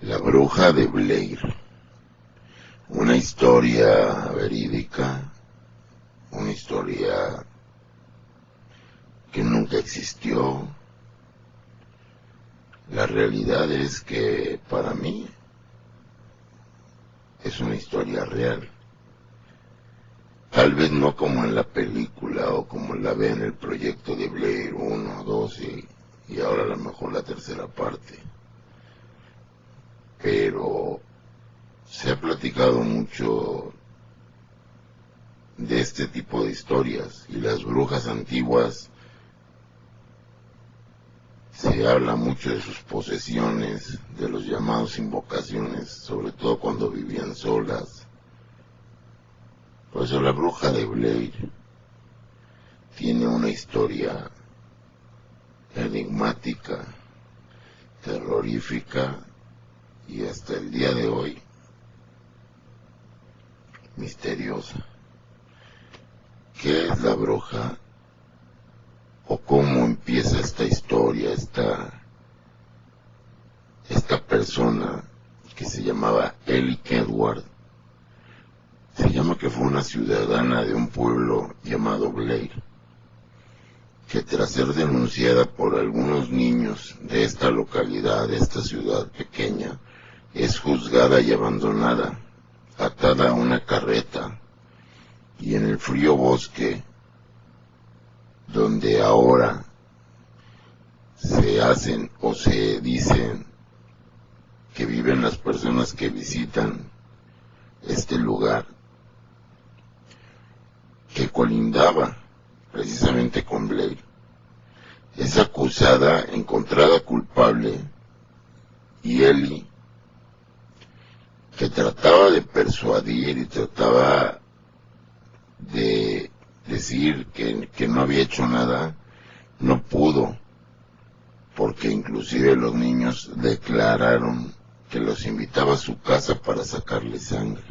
La bruja de Blair, una historia verídica, una historia que nunca existió. La realidad es que para mí es una historia real. Tal vez no como en la película o como la ve en el proyecto de Blair 1, 2 y ahora a lo mejor la tercera parte. Pero se ha platicado mucho de este tipo de historias y las brujas antiguas, se habla mucho de sus posesiones, de los llamados invocaciones, sobre todo cuando vivían solas. Por eso la bruja de Blair tiene una historia enigmática, terrorífica y hasta el día de hoy misteriosa. ¿Qué es la bruja? ¿O cómo empieza esta historia, esta persona que se llamaba Ellie Kedward? Se llama que fue una ciudadana de un pueblo llamado Blair, que tras ser denunciada por algunos niños de esta localidad, de esta ciudad pequeña, es juzgada y abandonada, atada a una carreta, y en el frío bosque, donde ahora se hacen o se dicen que viven las personas que visitan este lugar, que colindaba precisamente con Blair. Es acusada, encontrada culpable, y Ellie, que trataba de persuadir y trataba de decir que no había hecho nada, no pudo, porque inclusive los niños declararon que los invitaba a su casa para sacarle sangre.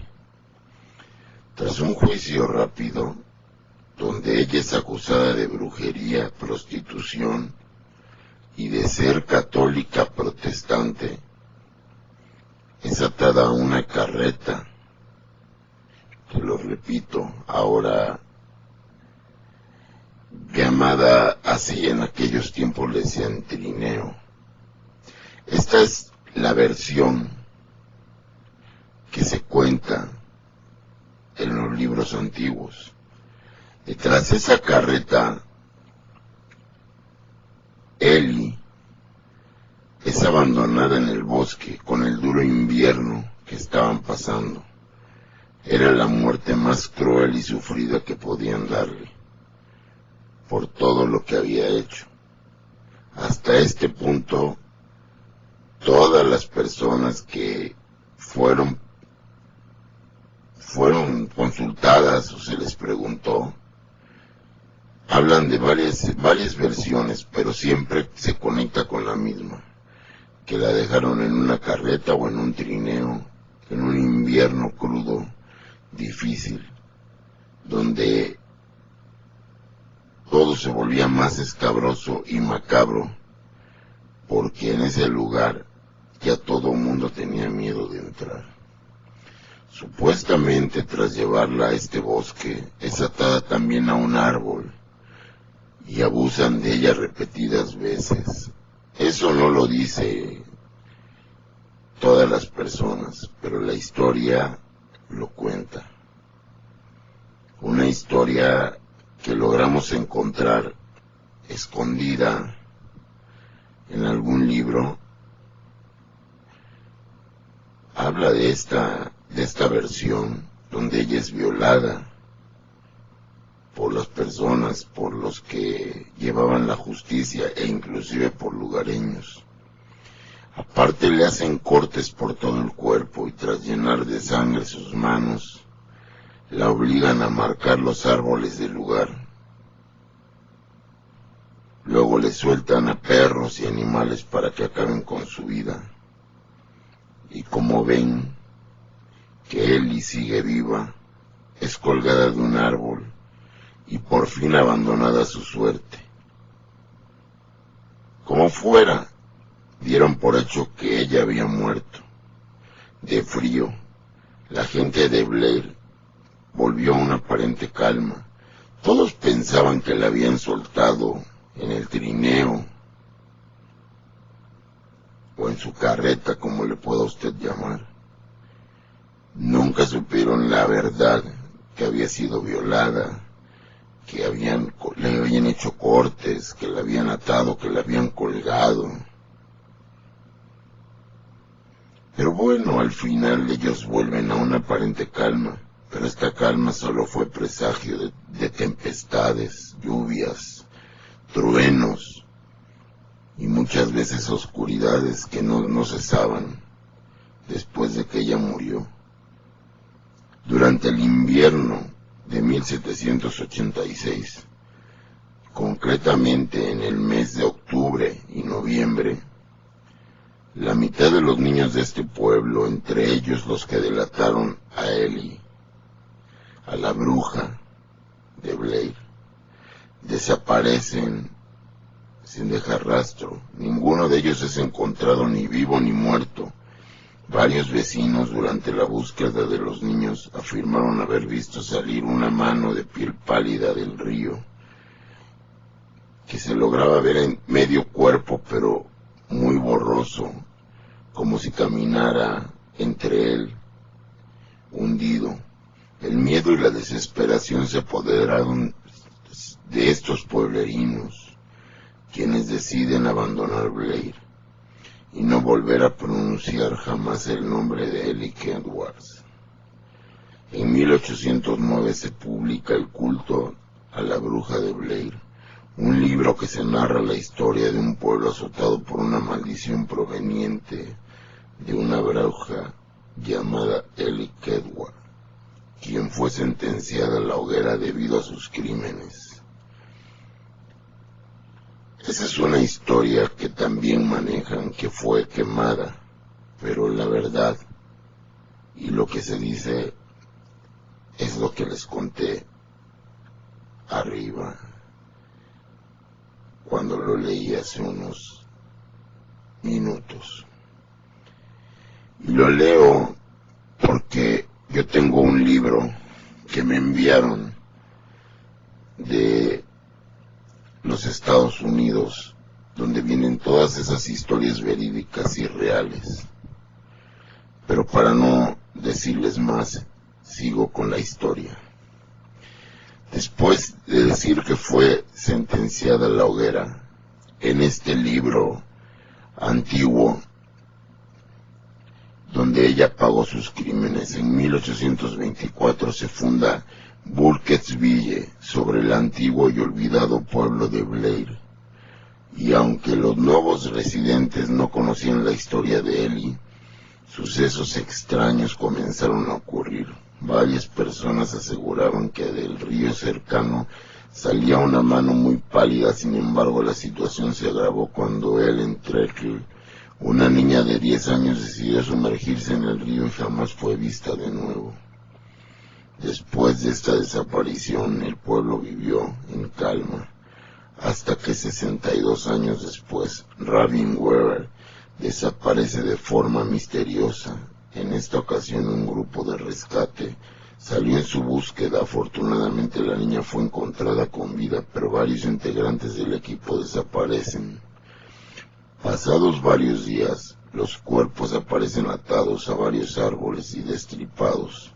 Tras un juicio rápido, donde ella es acusada de brujería, prostitución y de ser católica protestante, es atada a una carreta, que lo repito, ahora llamada así, en aquellos tiempos le decían trineo. Esta es la versión que se cuenta en los libros antiguos. Tras esa carreta, Ellie es abandonada en el bosque con el duro invierno que estaban pasando. Era la muerte más cruel y sufrida que podían darle, por todo lo que había hecho. Hasta este punto, todas las personas que fueron consultadas o se les preguntó, hablan de varias versiones, pero siempre se conecta con la misma, que la dejaron en una carreta o en un trineo, en un invierno crudo, difícil, donde todo se volvía más escabroso y macabro, porque en ese lugar ya todo el mundo tenía miedo de entrar. Supuestamente, tras llevarla a este bosque, es atada también a un árbol, y abusan de ella repetidas veces. Eso no lo dice todas las personas, pero la historia lo cuenta. Una historia que logramos encontrar escondida en algún libro, habla de esta versión donde ella es violada por las personas, por los que llevaban la justicia e inclusive por lugareños. Aparte le hacen cortes por todo el cuerpo y tras llenar de sangre sus manos, la obligan a marcar los árboles del lugar. Luego le sueltan a perros y animales para que acaben con su vida. Y como ven que Ellie sigue viva, es colgada de un árbol y por fin abandonada a su suerte. Como fuera, dieron por hecho que ella había muerto, de frío, la gente de Blair volvió a una aparente calma. Todos pensaban que la habían soltado en el trineo o en su carreta, como le pueda usted llamar. Nunca supieron la verdad, que había sido violada, que le habían hecho cortes, que la habían atado, que la habían colgado. Pero bueno, al final ellos vuelven a una aparente calma, pero esta calma solo fue presagio de tempestades, lluvias, truenos y muchas veces oscuridades que no cesaban después de que ella murió. Durante el invierno de 1786, concretamente en el mes de octubre y noviembre, la mitad de los niños de este pueblo, entre ellos los que delataron a Ellie, a la bruja de Blair, desaparecen sin dejar rastro. Ninguno de ellos es encontrado ni vivo ni muerto. Varios vecinos durante la búsqueda de los niños afirmaron haber visto salir una mano de piel pálida del río, que se lograba ver en medio cuerpo, pero muy borroso, como si caminara entre él, hundido. El miedo y la desesperación se apoderaron de estos pueblerinos, quienes deciden abandonar Blair y no volver a pronunciar jamás el nombre de Ellie Edwards. En 1809 se publica El culto a la bruja de Blair, un libro que se narra la historia de un pueblo azotado por una maldición proveniente de una bruja llamada Ellie Edwards, quien fue sentenciada a la hoguera debido a sus crímenes. Esa es una historia que también manejan, que fue quemada, pero la verdad y lo que se dice es lo que les conté arriba, cuando lo leí hace unos minutos. Y lo leo porque yo tengo un libro que me enviaron de los Estados Unidos, donde vienen todas esas historias verídicas y reales. Pero para no decirles más, sigo con la historia. Después de decir que fue sentenciada a la hoguera, en este libro antiguo, donde ella pagó sus crímenes, en 1824 se funda Burkittsville, sobre el antiguo y olvidado pueblo de Blair. Y aunque los nuevos residentes no conocían la historia de Ellie, sucesos extraños comenzaron a ocurrir. Varias personas aseguraban que del río cercano salía una mano muy pálida. Sin embargo, la situación se agravó cuando Ellen Treacle, una niña de 10 años, decidió sumergirse en el río y jamás fue vista de nuevo. Después de esta desaparición, el pueblo vivió en calma, hasta que 62 años después, Robin Weaver desaparece de forma misteriosa. En esta ocasión, un grupo de rescate salió en su búsqueda. Afortunadamente, la niña fue encontrada con vida, pero varios integrantes del equipo desaparecen. Pasados varios días, los cuerpos aparecen atados a varios árboles y destripados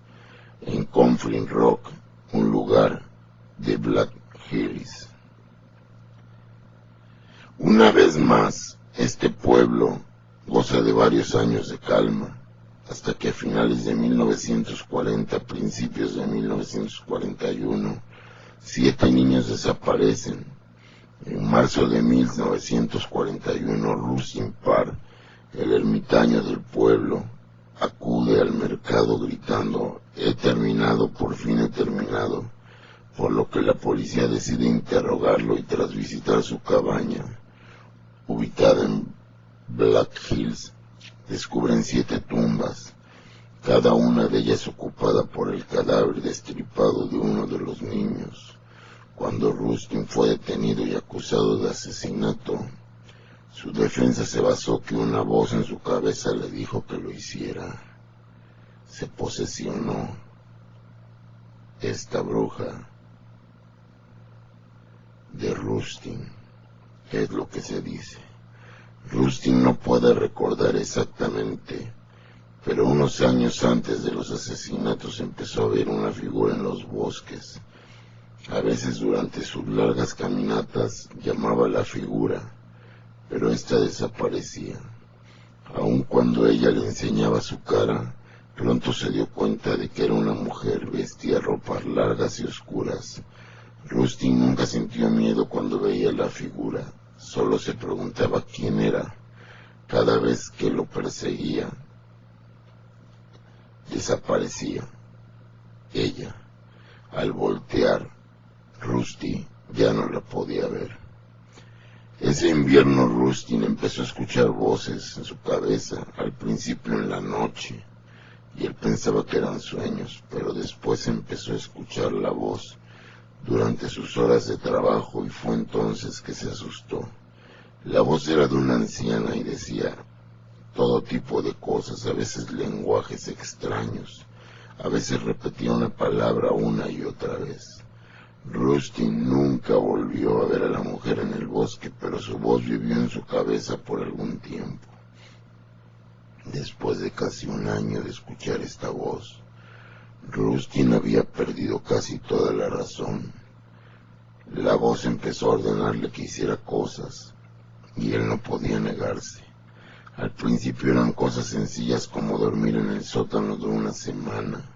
en Conflin Rock, un lugar de Black Hills. Una vez más, este pueblo goza de varios años de calma, hasta que a finales de 1940, principios de 1941, 7 niños desaparecen. En marzo de 1941, Rustin Parr, el ermitaño del pueblo, acude al mercado gritando: "He terminado, por fin he terminado", por lo que la policía decide interrogarlo y tras visitar su cabaña, ubicada en Black Hills, descubren 7 tumbas, cada una de ellas ocupada por el cadáver destripado de uno de los niños. Cuando Rustin fue detenido y acusado de asesinato, su defensa se basó que una voz en su cabeza le dijo que lo hiciera. se posesionó esta bruja de Rustin, es lo que se dice. Rustin no puede recordar exactamente, pero unos años antes de los asesinatos empezó a ver una figura en los bosques. A veces durante sus largas caminatas llamaba a la figura, pero ésta desaparecía. Aun cuando ella le enseñaba su cara, pronto se dio cuenta de que era una mujer, vestía ropas largas y oscuras. Rustin nunca sintió miedo cuando veía la figura, solo se preguntaba quién era. Cada vez que lo perseguía, desaparecía. Ella, al voltear, Rusty ya no la podía ver. Ese invierno Rustin empezó a escuchar voces en su cabeza, al principio en la noche, y él pensaba que eran sueños, pero después empezó a escuchar la voz durante sus horas de trabajo y fue entonces que se asustó. La voz era de una anciana y decía todo tipo de cosas, a veces lenguajes extraños, a veces repetía una palabra una y otra vez. Rustin nunca volvió a ver a la mujer en el bosque, pero su voz vivió en su cabeza por algún tiempo. Después de casi un año de escuchar esta voz, Rustin había perdido casi toda la razón. La voz empezó a ordenarle que hiciera cosas, y él no podía negarse. Al principio eran cosas sencillas como dormir en el sótano de una semana.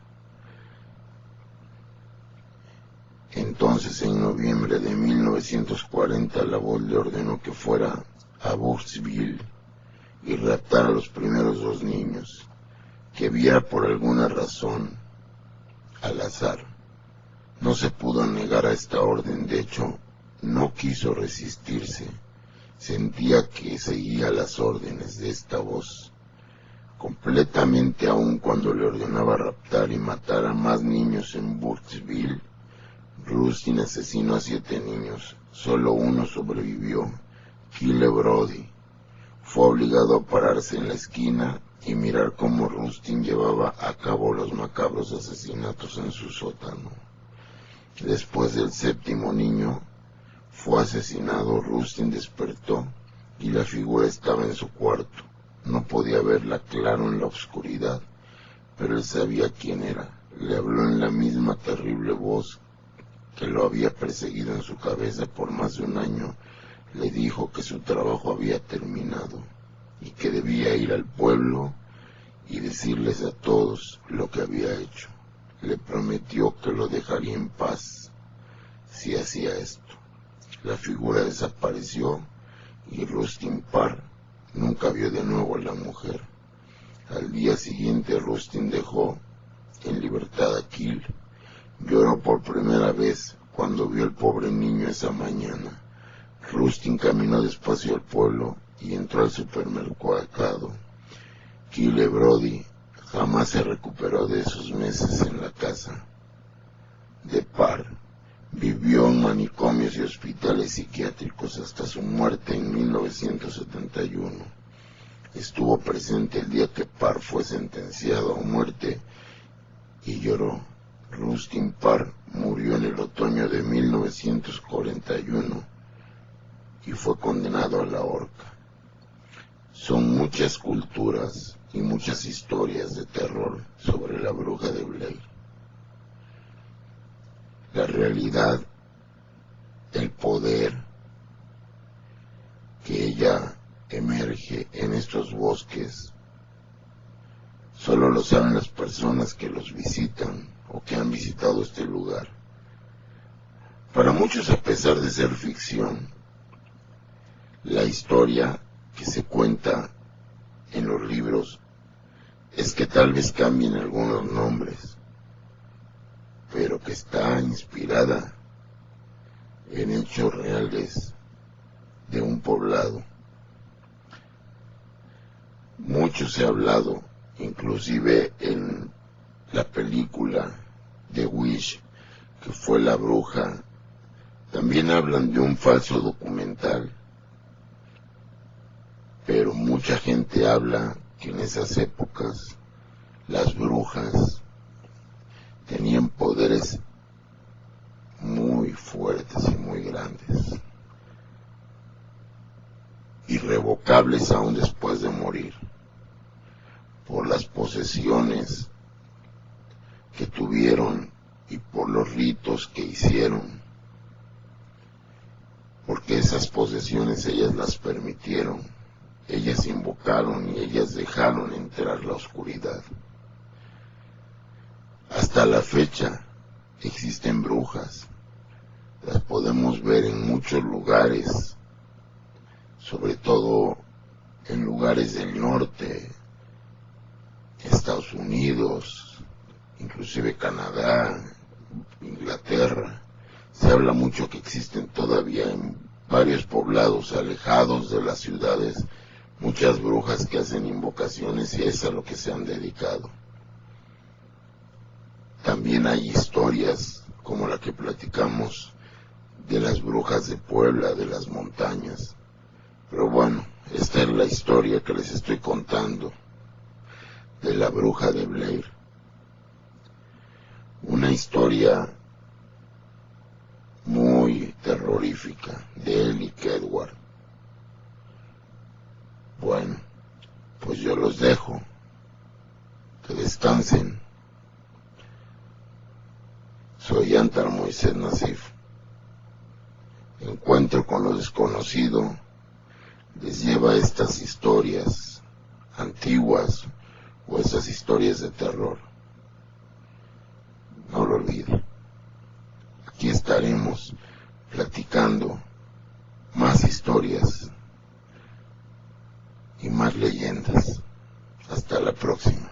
Entonces, en noviembre de 1940, la voz le ordenó que fuera a Burkesville y raptara a los primeros 2 niños, que viera por alguna razón, al azar. No se pudo negar a esta orden, de hecho, no quiso resistirse. Sentía que seguía las órdenes de esta voz completamente, aun cuando le ordenaba raptar y matar a más niños en Burkesville. Rustin asesinó a 7 niños, solo uno sobrevivió, Kyle Brody. Fue obligado a pararse en la esquina y mirar cómo Rustin llevaba a cabo los macabros asesinatos en su sótano. Después del 7º niño fue asesinado, Rustin despertó y la figura estaba en su cuarto. No podía verla claro en la oscuridad, pero él sabía quién era. Le habló en la misma terrible voz que lo había perseguido en su cabeza por más de un año. Le dijo que su trabajo había terminado y que debía ir al pueblo y decirles a todos lo que había hecho. Le prometió que lo dejaría en paz si hacía esto. La figura desapareció y Rustin Parr nunca vio de nuevo a la mujer. Al día siguiente Rustin dejó en libertad a Kyle. Lloró por primera vez cuando vio al pobre niño esa mañana. Rustin caminó despacio al pueblo y entró al supermercado. Kyle Brody jamás se recuperó de esos meses en la casa de Parr. Vivió en manicomios y hospitales psiquiátricos hasta su muerte en 1971. Estuvo presente el día que Parr fue sentenciado a muerte y lloró. Rustin Parr murió en el otoño de 1941 y fue condenado a la horca. Son muchas culturas y muchas historias de terror sobre la bruja de Blair. La realidad, el poder que ella emerge en estos bosques, solo lo saben las personas que los visitan o que han visitado este lugar. Para muchos, a pesar de ser ficción, la historia que se cuenta en los libros es que tal vez cambien algunos nombres, pero que está inspirada en hechos reales de un poblado. Mucho se ha hablado, inclusive en la película The Witch, que fue La Bruja, también hablan de un falso documental, pero mucha gente habla que en esas épocas Las brujas tenían poderes muy fuertes y muy grandes, irrevocables aún después de morir, por las posesiones que tuvieron y por los ritos que hicieron, porque esas posesiones ellas las permitieron, ellas invocaron y ellas dejaron entrar la oscuridad. Hasta la fecha existen brujas, las podemos ver en muchos lugares, sobre todo en lugares del norte, Estados Unidos, inclusive Canadá, Inglaterra. Se habla mucho que existen todavía en varios poblados alejados de las ciudades muchas brujas que hacen invocaciones, y es a lo que se han dedicado. También hay historias como la que platicamos de las brujas de Puebla, de las montañas. Pero bueno, esta es la historia que les estoy contando de la bruja de Blair. Una historia muy terrorífica de él y Edward. Bueno, pues yo los dejo. Que descansen. Soy Antar Moisés Nasif. Encuentro con lo desconocido les lleva a estas historias antiguas o esas historias de terror. No lo olvide. Aquí estaremos platicando más historias y más leyendas. Hasta la próxima.